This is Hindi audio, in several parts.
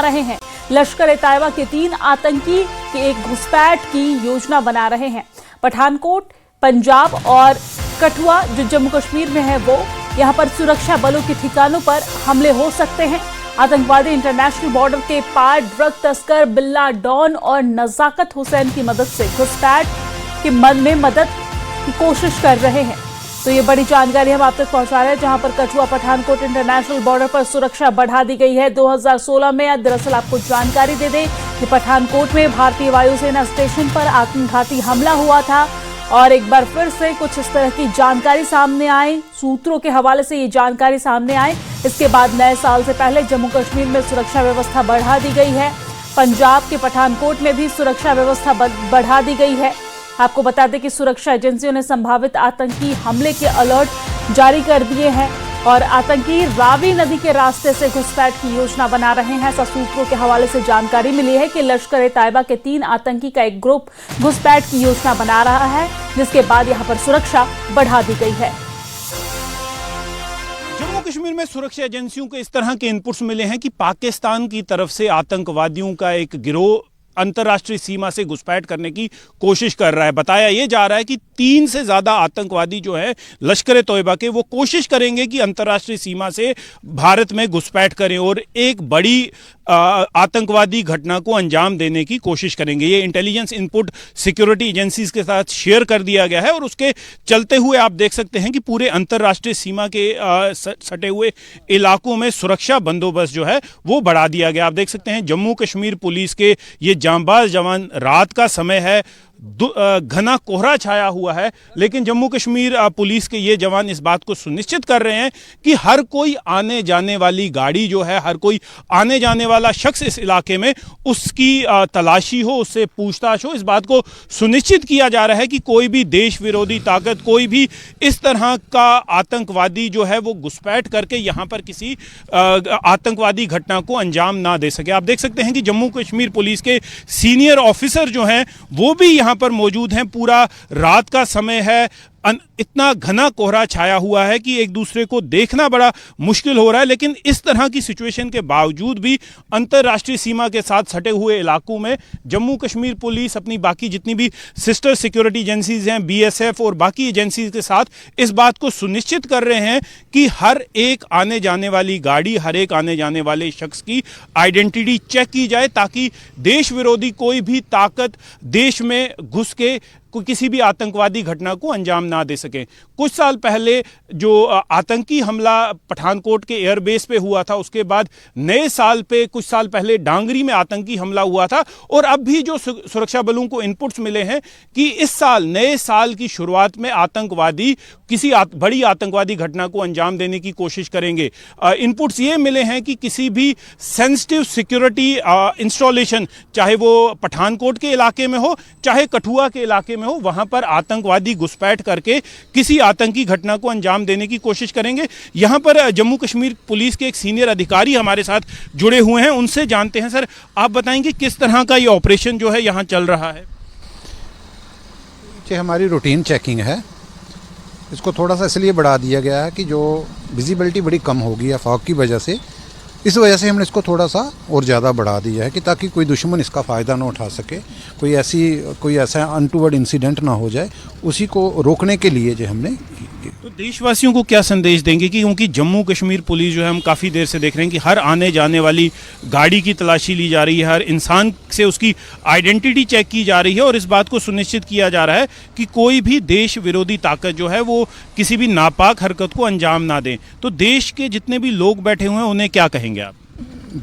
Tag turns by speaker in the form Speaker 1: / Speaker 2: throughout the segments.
Speaker 1: रहे हैं। लश्कर ए तैयबा के 3 आतंकी की एक घुसपैठ की योजना बना रहे हैं। पठानकोट, पंजाब और कठुआ जो जम्मू कश्मीर में है, वो यहाँ पर सुरक्षा बलों के ठिकानों पर हमले हो सकते हैं। आतंकवादी इंटरनेशनल बॉर्डर के पार ड्रग तस्कर बिल्ला डॉन और नजाकत हुसैन की मदद से घुसपैठ के में मदद की कोशिश कर रहे हैं। तो ये बड़ी जानकारी हम आप तक पहुंचा रहे हैं, जहां पर कठुआ पठानकोट इंटरनेशनल बॉर्डर पर सुरक्षा बढ़ा दी गई है। 2016 में दरअसल आपको जानकारी दे दें कि पठानकोट में भारतीय वायुसेना स्टेशन पर आत्मघाती हमला हुआ था और एक बार फिर से कुछ इस तरह की जानकारी सामने आई, सूत्रों के हवाले से ये जानकारी सामने आई। इसके बाद नए साल से पहले जम्मू कश्मीर में सुरक्षा व्यवस्था बढ़ा दी गई है। पंजाब के पठानकोट में भी सुरक्षा व्यवस्था बढ़ा दी गई है। आपको बता दें कि सुरक्षा एजेंसियों ने संभावित आतंकी हमले के अलर्ट जारी कर दिए हैं और आतंकी रावी नदी के रास्ते से घुसपैठ की योजना बना रहे हैं। ऐसा सूत्रों के हवाले से जानकारी मिली है कि लश्कर ए तैयबा के 3 आतंकी का एक ग्रुप घुसपैठ की योजना बना रहा है, जिसके बाद यहां पर सुरक्षा बढ़ा दी गई है।
Speaker 2: जम्मू कश्मीर में सुरक्षा एजेंसियों को इस तरह के इनपुट्स मिले हैं कि पाकिस्तान की तरफ से आतंकवादियों का एक गिरोह अंतर्राष्ट्रीय सीमा से घुसपैठ करने की कोशिश कर रहा है। बताया यह जा रहा है कि 3 से ज्यादा आतंकवादी जो है लश्कर ए तैयबा के, वो कोशिश करेंगे कि अंतर्राष्ट्रीय सीमा से भारत में घुसपैठ करें और एक बड़ी आतंकवादी घटना को अंजाम देने की कोशिश करेंगे। ये इंटेलिजेंस इनपुट सिक्योरिटी एजेंसीज के साथ शेयर कर दिया गया है और उसके चलते हुए आप देख सकते हैं कि पूरे अंतर्राष्ट्रीय सीमा के सटे हुए इलाकों में सुरक्षा बंदोबस्त जो है वो बढ़ा दिया गया। आप देख सकते हैं जम्मू कश्मीर पुलिस के ये जांबाज जवान, रात का समय है, घना कोहरा छाया हुआ है, लेकिन जम्मू कश्मीर पुलिस के ये जवान इस बात को सुनिश्चित कर रहे हैं कि हर कोई आने जाने वाली गाड़ी जो है, हर कोई आने जाने वाला शख्स इस इलाके में, उसकी तलाशी हो, उससे पूछताछ हो। इस बात को सुनिश्चित किया जा रहा है कि कोई भी देश विरोधी ताकत, कोई भी इस तरह का आतंकवादी जो है वो घुसपैठ करके यहाँ पर किसी आतंकवादी घटना को अंजाम ना दे सके। आप देख सकते हैं कि जम्मू कश्मीर पुलिस के सीनियर ऑफिसर जो हैं वो भी यहाँ पर मौजूद हैं। पूरा रात का समय है, इतना घना कोहरा छाया हुआ है कि एक दूसरे को देखना बड़ा मुश्किल हो रहा है, लेकिन इस तरह की सिचुएशन के बावजूद भी अंतर्राष्ट्रीय सीमा के साथ सटे हुए इलाकों में जम्मू कश्मीर पुलिस अपनी बाकी जितनी भी सिस्टर सिक्योरिटी एजेंसीज हैं, बीएसएफ और बाकी एजेंसीज के साथ इस बात को सुनिश्चित कर रहे हैं कि हर एक आने जाने वाली गाड़ी, हर एक आने जाने वाले शख्स की आइडेंटिटी चेक की जाए, ताकि देश विरोधी कोई भी ताकत देश में घुस के किसी भी आतंकवादी घटना को अंजाम ना दे सके। कुछ साल पहले जो आतंकी हमला पठानकोट के एयरबेस पे हुआ था, उसके बाद नए साल पे कुछ साल पहले डांगरी में आतंकी हमला हुआ था और अब भी जो सुरक्षा बलों को इनपुट्स मिले हैं कि इस साल, नए साल की शुरुआत में आतंकवादी किसी बड़ी आतंकवादी घटना को अंजाम देने की कोशिश करेंगे। इनपुट्स ये मिले हैं कि किसी भी सेंसिटिव सिक्योरिटी इंस्टॉलेशन, चाहे वो पठानकोट के इलाके में हो, चाहे कठुआ के इलाके में हो, वहां पर आतंकवादी घुसपैठ करके किसी आतंकी घटना को अंजाम देने की कोशिश करेंगे। यहां पर जम्मू कश्मीर पुलिस के एक सीनियर अधिकारी हमारे साथ जुड़े हुए हैं, उनसे जानते हैं। सर, आप बताएंगे किस तरह का ये ऑपरेशन जो है यहां चल रहा है?
Speaker 3: ये हमारी रूटीन चेकिंग है। इसको थोड़ा सा इसलिए बढ़ा दिया गया है कि जो विजिबिलिटी बड़ी कम होगी फॉग की वजह से, इस वजह से हमने इसको थोड़ा सा और ज़्यादा बढ़ा दिया है कि ताकि कोई दुश्मन इसका फ़ायदा ना उठा सके, कोई ऐसा अनटूवर्ड इंसिडेंट ना हो जाए, उसी को रोकने के लिए जो हमने।
Speaker 2: तो देशवासियों को क्या संदेश देंगे कि क्योंकि जम्मू कश्मीर पुलिस जो है, हम काफ़ी देर से देख रहे हैं कि हर आने जाने वाली गाड़ी की तलाशी ली जा रही है, हर इंसान से उसकी आइडेंटिटी चेक की जा रही है और इस बात को सुनिश्चित किया जा रहा है कि कोई भी देश विरोधी ताकत जो है वो किसी भी नापाक हरकत को अंजाम ना दे। तो देश के जितने भी लोग बैठे हुए हैं उन्हें क्या कहेंगे आप?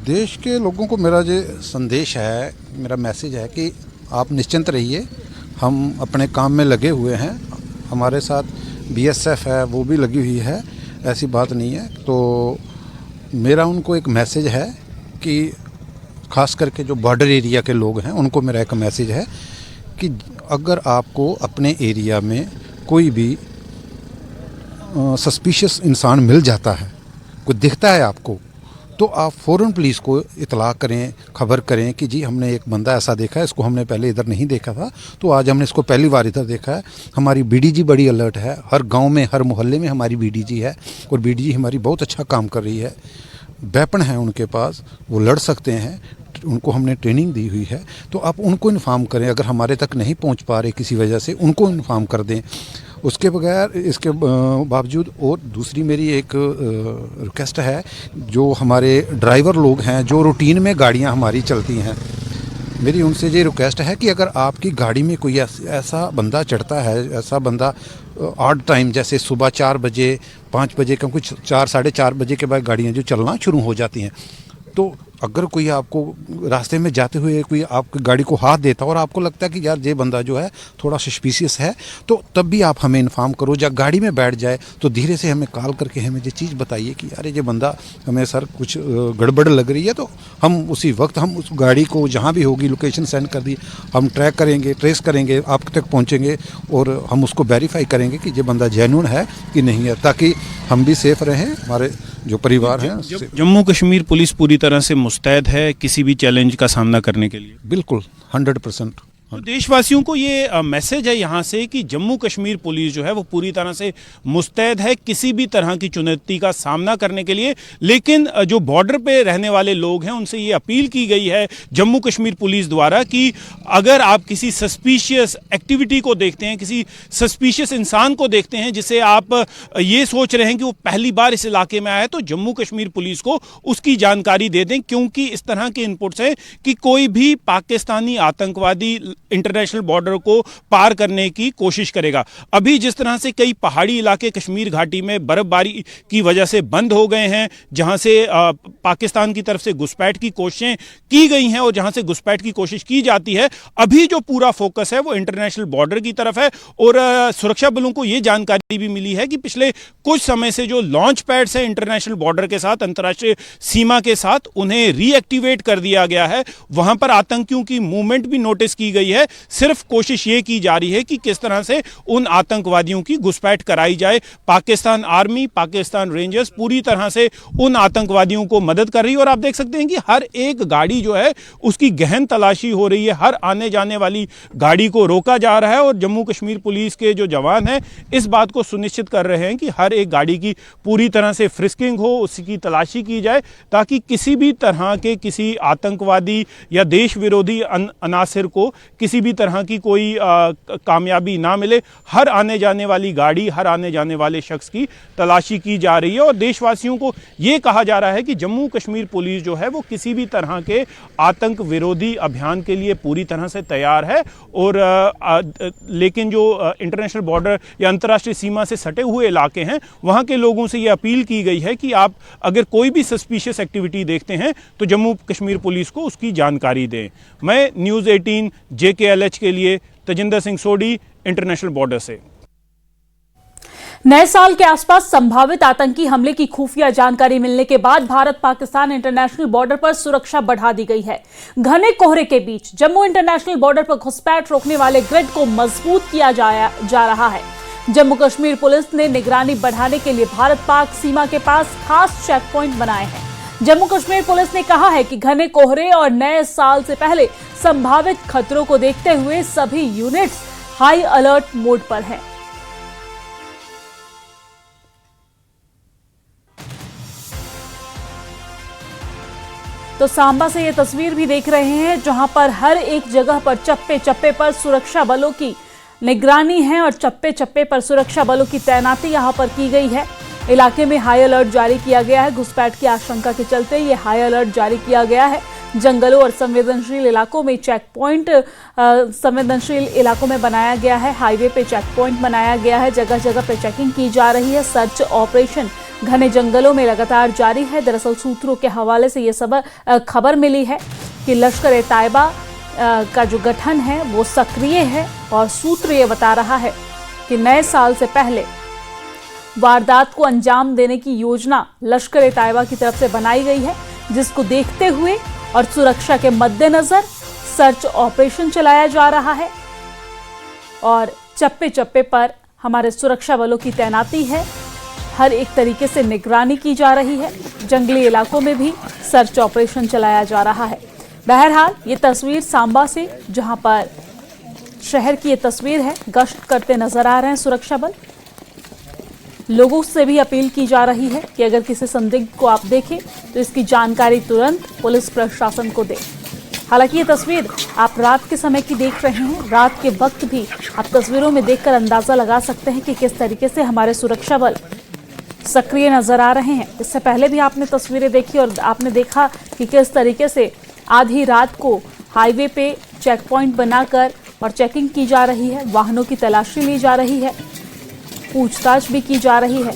Speaker 3: देश के लोगों को मेरा जो संदेश है, मेरा मैसेज है कि आप निश्चिंत रहिए, हम अपने काम में लगे हुए हैं, हमारे साथ बीएसएफ है वो भी लगी हुई है, ऐसी बात नहीं है। तो मेरा उनको एक मैसेज है कि ख़ास करके जो बॉर्डर एरिया के लोग हैं उनको मेरा एक मैसेज है कि अगर आपको अपने एरिया में कोई भी सस्पिशियस इंसान मिल जाता है, कोई दिखता है आपको, तो आप फ़ौरन पुलिस को इतला करें, खबर करें कि जी हमने एक बंदा ऐसा देखा है, इसको हमने पहले इधर नहीं देखा था, तो आज हमने इसको पहली बार इधर देखा है। हमारी बीडीजी बड़ी अलर्ट है, हर गांव में, हर मोहल्ले में हमारी बीडीजी है और बीडीजी हमारी बहुत अच्छा काम कर रही है। वेपन है उनके पास, वो लड़ सकते हैं, उनको हमने ट्रेनिंग दी हुई है, तो आप उनको इन्फॉर्म करें। अगर हमारे तक नहीं पहुंच पा रहे किसी वजह से, उनको इन्फॉर्म कर दें। उसके बगैर, इसके बावजूद और दूसरी मेरी एक रिक्वेस्ट है, जो हमारे ड्राइवर लोग हैं, जो रूटीन में गाड़ियां हमारी चलती हैं, मेरी उनसे ये रिक्वेस्ट है कि अगर आपकी गाड़ी में कोई ऐसा बंदा चढ़ता है, ऐसा बंदा ऑड टाइम, जैसे सुबह 4 बजे 5 बजे का, कुछ 4 साढ़े 4 बजे के बाद गाड़ियाँ जो चलना शुरू हो जाती हैं, तो अगर कोई आपको रास्ते में जाते हुए कोई आपकी गाड़ी को हाथ देता और आपको लगता है कि यार ये बंदा जो है थोड़ा सस्पिशियस है, तो तब भी आप हमें इन्फॉर्म करो। जब गाड़ी में बैठ जाए तो धीरे से हमें कॉल करके हमें ये चीज़ बताइए कि यार ये बंदा, हमें सर कुछ गड़बड़ लग रही है, तो हम उसी वक्त हम उस गाड़ी को जहाँ भी होगी लोकेशन सेंड कर दी, हम ट्रैक करेंगे, ट्रेस करेंगे, आप तक पहुँचेंगे और हम उसको वेरीफाई करेंगे कि ये बंदा जेन्युइन है कि नहीं है, ताकि हम भी सेफ रहें, हमारे जो परिवार हैं।
Speaker 2: जम्मू कश्मीर पुलिस पूरी तरह से मुस्तैद है किसी भी चैलेंज का सामना करने के लिए?
Speaker 3: बिल्कुल 100%।
Speaker 2: तो देशवासियों को ये मैसेज है यहाँ से कि जम्मू कश्मीर पुलिस जो है वो पूरी तरह से मुस्तैद है किसी भी तरह की चुनौती का सामना करने के लिए। लेकिन जो बॉर्डर पे रहने वाले लोग हैं उनसे ये अपील की गई है जम्मू कश्मीर पुलिस द्वारा कि अगर आप किसी सस्पिशियस एक्टिविटी को देखते हैं, किसी सस्पिशियस इंसान को देखते हैं जिसे आप ये सोच रहे हैं कि वो पहली बार इस इलाके में आया है, तो जम्मू कश्मीर पुलिस को उसकी जानकारी दे दें, क्योंकि इस तरह के इनपुट्स हैं कि कोई भी पाकिस्तानी आतंकवादी इंटरनेशनल बॉर्डर को पार करने की कोशिश करेगा। अभी जिस तरह से कई पहाड़ी इलाके कश्मीर घाटी में बर्फबारी की वजह से बंद हो गए हैं, जहां से पाकिस्तान की तरफ से घुसपैठ की कोशिशें की गई हैं और जहां से घुसपैठ की कोशिश की जाती है, अभी जो पूरा फोकस है वो इंटरनेशनल बॉर्डर की तरफ है। और सुरक्षा बलों को यह जानकारी भी मिली है कि पिछले कुछ समय से जो लॉन्च पैड्स हैं इंटरनेशनल बॉर्डर के साथ, अंतर्राष्ट्रीय सीमा के साथ, उन्हें रीएक्टिवेट कर दिया गया है। वहां पर आतंकियों की मूवमेंट भी नोटिस की गई है। सिर्फ कोशिश ये की जा रही है कि किस तरह से उन आतंकवादियों की घुसपैठ कराई जाए। पाकिस्तान आर्मी, पाकिस्तान रेंजर्स पूरी तरह से उन आतंकवादियों को मदद कर रही है। और आप देख सकते हैं कि हर एक गाड़ी जो है उसकी गहन तलाशी हो रही है, हर आने जाने वाली गाड़ी को रोका जा रहा है। और जम्मू कश्मीर पुलिस के जो जवान हैं इस बात को सुनिश्चित कर रहे हैं कि हर एक गाड़ी की पूरी तरह से फ्रिस्किंग हो, उसकी तलाशी की जाए, ताकि किसी भी तरह के किसी आतंकवादी या देश विरोधी अनासिर को किसी भी तरह की कोई कामयाबी ना मिले। हर आने जाने वाली गाड़ी, हर आने जाने वाले शख्स की तलाशी की जा रही है। और देशवासियों को यह कहा जा रहा है कि जम्मू कश्मीर पुलिस जो है वो किसी भी तरह के आतंक विरोधी अभियान के लिए पूरी तरह से तैयार है। और लेकिन जो इंटरनेशनल बॉर्डर या अंतर्राष्ट्रीय सीमा से सटे हुए इलाके हैं, वहां के लोगों से यह अपील की गई है कि आप अगर कोई भी सस्पिशियस एक्टिविटी देखते हैं तो जम्मू कश्मीर पुलिस को उसकी जानकारी दें। मैं न्यूज़ 18 JKLH के लिए तजिंदर सिंह सोडी, इंटरनेशनल बॉर्डर से।
Speaker 1: नए साल के आसपास संभावित आतंकी हमले की खुफिया जानकारी मिलने के बाद भारत पाकिस्तान इंटरनेशनल बॉर्डर पर सुरक्षा बढ़ा दी गई है। घने कोहरे के बीच जम्मू इंटरनेशनल बॉर्डर पर घुसपैठ रोकने वाले ग्रिड को मजबूत किया जा रहा है। जम्मू कश्मीर पुलिस ने निगरानी बढ़ाने के लिए भारत पाक सीमा के पास खास चेक पॉइंट बनाए हैं। जम्मू कश्मीर पुलिस ने कहा है कि घने कोहरे और नए साल से पहले संभावित खतरों को देखते हुए सभी यूनिट्स हाई अलर्ट मोड पर हैं। तो सांबा से ये तस्वीर भी देख रहे हैं, जहां पर हर एक जगह पर चप्पे चप्पे पर सुरक्षा बलों की निगरानी है और चप्पे चप्पे पर सुरक्षा बलों की तैनाती यहां पर की गई है। इलाके में हाई अलर्ट जारी किया गया है। घुसपैठ की आशंका के चलते ये हाई अलर्ट जारी किया गया है। जंगलों और संवेदनशील इलाकों में चेक पॉइंट संवेदनशील इलाकों में बनाया गया है। हाईवे पे चेक पॉइंट बनाया गया है। जगह जगह पे चेकिंग की जा रही है। सर्च ऑपरेशन घने जंगलों में लगातार जारी है। दरअसल सूत्रों के हवाले से ये खबर मिली है कि लश्कर तैयबा का जो गठन है वो सक्रिय है और सूत्र ये बता रहा है कि नए साल से पहले वारदात को अंजाम देने की योजना लश्कर तैयबा की तरफ से बनाई गई है, जिसको देखते हुए और सुरक्षा के मद्देनजर सर्च ऑपरेशन चलाया जा रहा है और चप्पे चप्पे पर हमारे सुरक्षा बलों की तैनाती है। हर एक तरीके से निगरानी की जा रही है। जंगली इलाकों में भी सर्च ऑपरेशन चलाया जा रहा है। बहरहाल ये तस्वीर सांबा से, जहां पर शहर की ये तस्वीर है, गश्त करते नजर आ रहे हैं सुरक्षा बल। लोगों से भी अपील की जा रही है कि अगर किसी संदिग्ध को आप देखें तो इसकी जानकारी तुरंत पुलिस प्रशासन को दें। हालांकि ये तस्वीर आप रात के समय की देख रहे हैं। रात के वक्त भी आप तस्वीरों में देखकर अंदाजा लगा सकते हैं कि किस तरीके से हमारे सुरक्षा बल सक्रिय नजर आ रहे हैं। इससे पहले भी आपने तस्वीरें देखी और आपने देखा कि किस तरीके से आधी रात को हाईवे पे चेक पॉइंट बनाकर और चेकिंग की जा रही है, वाहनों की तलाशी ली जा रही है, पूछताछ भी की जा रही है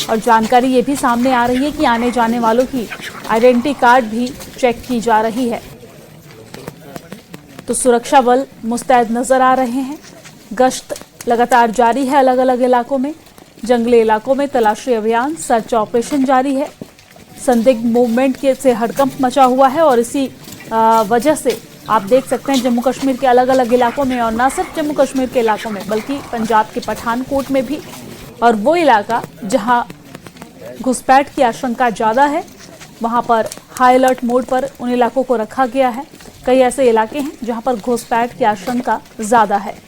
Speaker 1: और जानकारी ये भी सामने आ रही है कि आने जाने वालों की आइडेंटिटी कार्ड भी चेक की जा रही है। तो सुरक्षा बल मुस्तैद नजर आ रहे हैं। गश्त लगातार जारी है अलग अलग इलाकों में, जंगली इलाकों में तलाशी अभियान, सर्च ऑपरेशन जारी है। संदिग्ध मूवमेंट के से हड़कंप मचा हुआ है और इसी वजह से आप देख सकते हैं जम्मू कश्मीर के अलग अलग इलाकों में, और न सिर्फ जम्मू कश्मीर के इलाकों में बल्कि पंजाब के पठानकोट में भी, और वो इलाका जहां घुसपैठ की आशंका ज़्यादा है वहां पर हाई अलर्ट मोड पर उन इलाकों को रखा गया है। कई ऐसे इलाके हैं जहां पर घुसपैठ की आशंका ज़्यादा है।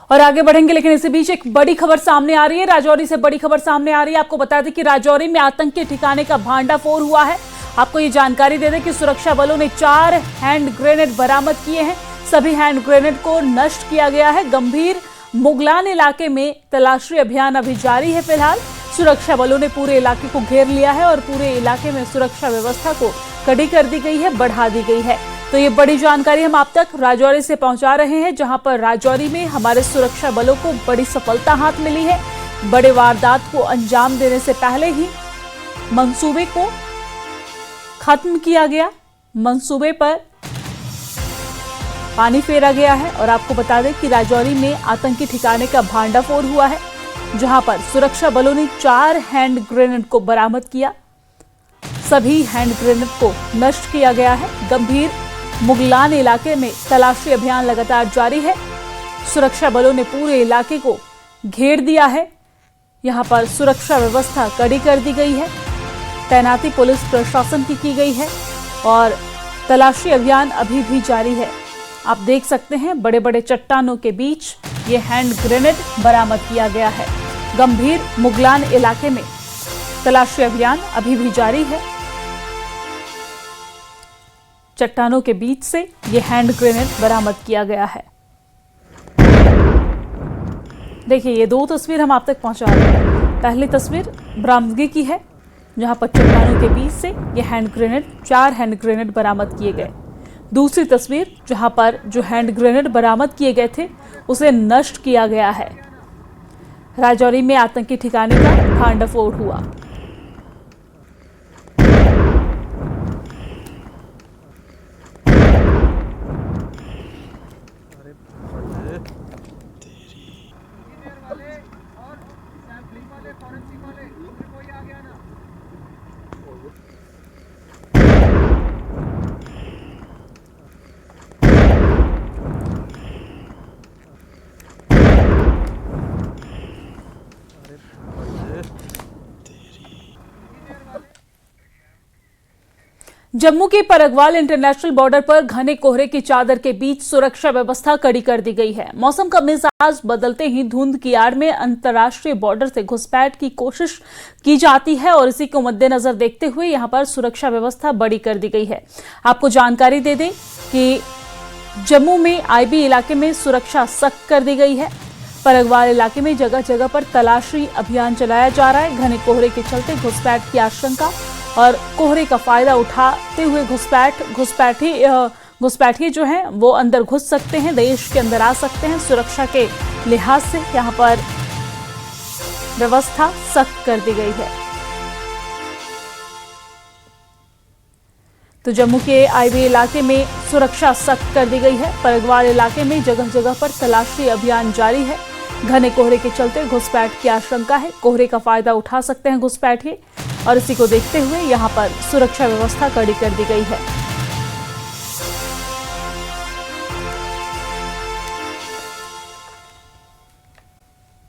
Speaker 1: और आगे बढ़ेंगे, लेकिन इसी बीच एक बड़ी खबर सामने आ रही है। राजौरी से बड़ी खबर सामने आ रही है। आपको बता दें कि राजौरी में आतंकी ठिकाने का भांडाफोड़ हुआ है। आपको ये जानकारी दे दें कि सुरक्षा बलों ने 4 हैंड ग्रेनेड बरामद किए हैं। सभी हैंड ग्रेनेड को नष्ट किया गया है। गंभीर मुगलान इलाके में तलाशी अभियान अभी जारी है। फिलहाल सुरक्षा बलों ने पूरे इलाके को घेर लिया है और पूरे इलाके में सुरक्षा व्यवस्था को कड़ी कर दी गई है, बढ़ा दी गई है। तो ये बड़ी जानकारी हम आप तक राजौरी से पहुंचा रहे हैं, जहां पर राजौरी में हमारे सुरक्षा बलों को बड़ी सफलता हाथ मिली है। बड़े वारदात को अंजाम देने से पहले ही मंसूबे को खत्म किया गया, मंसूबे पर पानी फेरा गया है। और आपको बता दें कि राजौरी में आतंकी ठिकाने का भांडाफोड़ हुआ है, जहां पर सुरक्षा बलों ने 4 हैंड ग्रेनेड को बरामद किया। सभी हैंड ग्रेनेड को नष्ट किया गया है। गंभीर मुगलान इलाके में तलाशी अभियान लगातार जारी है। सुरक्षा बलों ने पूरे इलाके को घेर दिया है। यहां पर सुरक्षा व्यवस्था कड़ी कर दी गई है। तैनाती पुलिस प्रशासन की गई है और तलाशी अभियान अभी भी जारी है। आप देख सकते हैं बड़े बड़े चट्टानों के बीच ये हैंड ग्रेनेड बरामद किया गया है। गंभीर मुगलान इलाके में तलाशी अभियान अभी भी जारी है। चट्टानों के बीच से ये हैंड ग्रेनेड बरामद किया गया है। देखिए, ये 2 तस्वीर हम आप तक पहुंचा रहे हैं। पहली तस्वीर बरामदगी की है, जहां पर चट्टानों के बीच से ये हैंड ग्रेनेड 4 हैंड ग्रेनेड बरामद किए गए। दूसरी तस्वीर जहां पर जो हैंड ग्रेनेड बरामद किए गए थे उसे नष्ट किया गया है। राजौरी में आतंकी ठिकाने का भांडाफोड़ हुआ। जम्मू के परगवाल इंटरनेशनल बॉर्डर पर घने कोहरे की चादर के बीच सुरक्षा व्यवस्था कड़ी कर दी गई है। मौसम का मिजाज बदलते ही धुंध की आड़ में अंतर्राष्ट्रीय बॉर्डर से घुसपैठ की कोशिश की जाती है और इसी को मद्देनजर देखते हुए यहां पर सुरक्षा व्यवस्था बड़ी कर दी गई है। आपको जानकारी दे दें कि जम्मू में आईबी इलाके में सुरक्षा सख्त कर दी गई है। परगवाल इलाके में जगह जगह पर तलाशी अभियान चलाया जा रहा है। घने कोहरे के चलते घुसपैठ की आशंका और कोहरे का फायदा उठाते हुए घुसपैठी जो हैं वो अंदर घुस सकते हैं, देश के अंदर आ सकते हैं। सुरक्षा के लिहाज से यहां पर व्यवस्था सख्त कर दी गई है। तो जम्मू के आईबी इलाके में सुरक्षा सख्त कर दी गई है। परगवाल इलाके में जगह जगह पर तलाशी अभियान जारी है। घने कोहरे के चलते घुसपैठ की आशंका है, कोहरे का फायदा उठा सकते हैं घुसपैठी और इसी को देखते हुए यहां पर सुरक्षा व्यवस्था कड़ी कर दी गई है।